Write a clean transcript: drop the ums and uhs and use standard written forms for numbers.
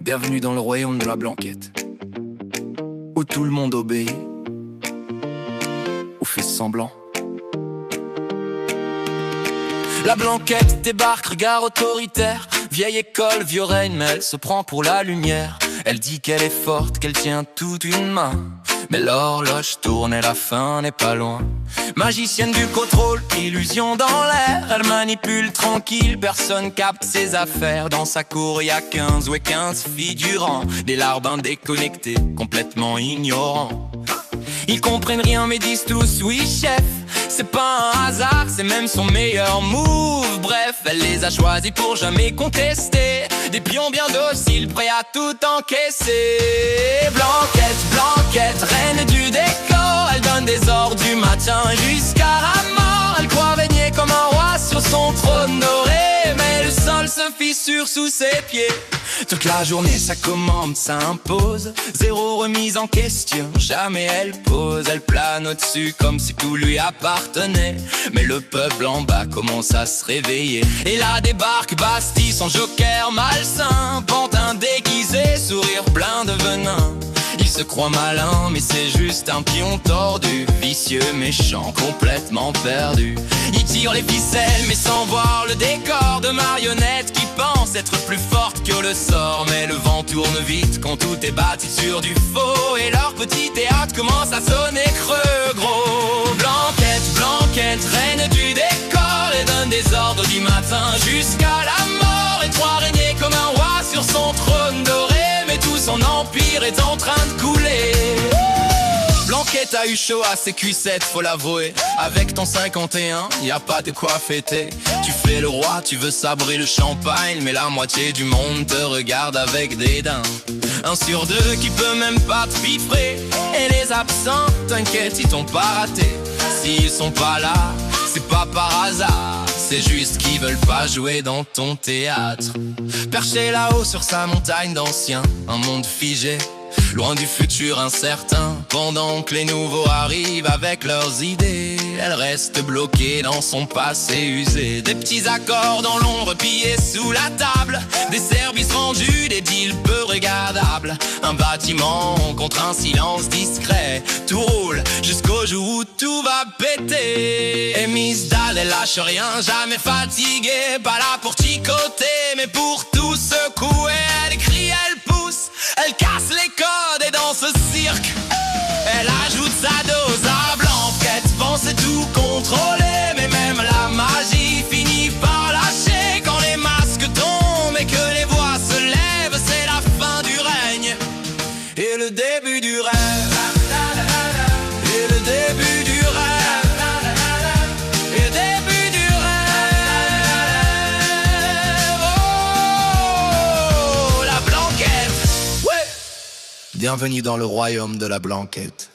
Bienvenue dans le royaume de la blanquette, où tout le monde obéit, ou fait semblant. La blanquette débarque, regard autoritaire. Vieille école, vieux règne, mais elle se prend pour la lumière. Elle dit qu'elle est forte, qu'elle tient toute une main, mais l'horloge tourne et la fin n'est pas loin. Magicienne du contrôle, illusion dans l'air. Elle manipule tranquille, personne capte ses affaires. Dans sa cour y'a 15 figurants, des larbins déconnectés, complètement ignorants. Ils comprennent rien mais disent tous oui chef. C'est pas un hasard, c'est même son meilleur move. Bref, elle les a choisis pour jamais contester. Des pions bien dociles, prêts à tout encaisser. Blanquette, blanquette, reine du décor. Elle donne des ordres du matin jusqu'à la mort. Elle croit régner comme un roi sur son trône doré, mais le sol se fissure sous ses pieds. Toute la journée sa commande s'impose, zéro remise en question, jamais elle pose. Elle plane au-dessus comme si tout lui appartenait, mais le peuple en bas commence à se réveiller. Et là débarque Bastille, son joker malsain, pantin déguisé, sourire plein de venin. Il se croit malin mais c'est juste un pion tordu, vicieux, méchant, complètement perdu. Il tire les ficelles mais sans voir le décor de marionnettes qui pensent être plus fortes que le sort. Mais le vent tourne vite quand tout est bâti sur du faux, et leur petit théâtre commence à sonner creux gros. Blanquette, blanquette, reine du décor, et donne des ordres du matin jusqu'à la mort. Et croit régner comme un roi sur son trône doré, mais tout son empire est en train de couler. Blanquette a eu chaud à ses cuissettes, faut l'avouer. Avec ton 51, y a pas de quoi fêter. Tu fais le roi, tu veux sabrer le champagne, mais la moitié du monde te regarde avec dédain. Un sur deux qui peut même pas te piffrer. Et les absents, t'inquiète, ils t'ont pas raté. S'ils sont pas là, c'est pas par hasard, c'est juste qu'ils veulent pas jouer dans ton théâtre. Perché là-haut sur sa montagne d'anciens, un monde figé, loin du futur incertain. Pendant que les nouveaux arrivent avec leurs idées, elle reste bloquée dans son passé usé. Des petits accords dans l'ombre pillés sous la table, des services rendus, des deals peu regardables. Un bâtiment contre un silence discret, tout roule jusqu'au jour où tout va péter. Et Miss Dalle, elle lâche rien, jamais fatiguée, pas là pour chicoter, mais pour tout secouer. Elle crie, elle pousse, elle casse les codes, et dans ce cirque, elle ajoute sa dose à blanquette. Pensait tout contrôler, mais même la magie finit par lâcher. Quand les masques tombent et que les voix se lèvent, c'est la fin du règne et le début du rêve. Et le début du rêve. Et le début du rêve. Oh, la blanquette. Ouais. Bienvenue dans le royaume de la blanquette.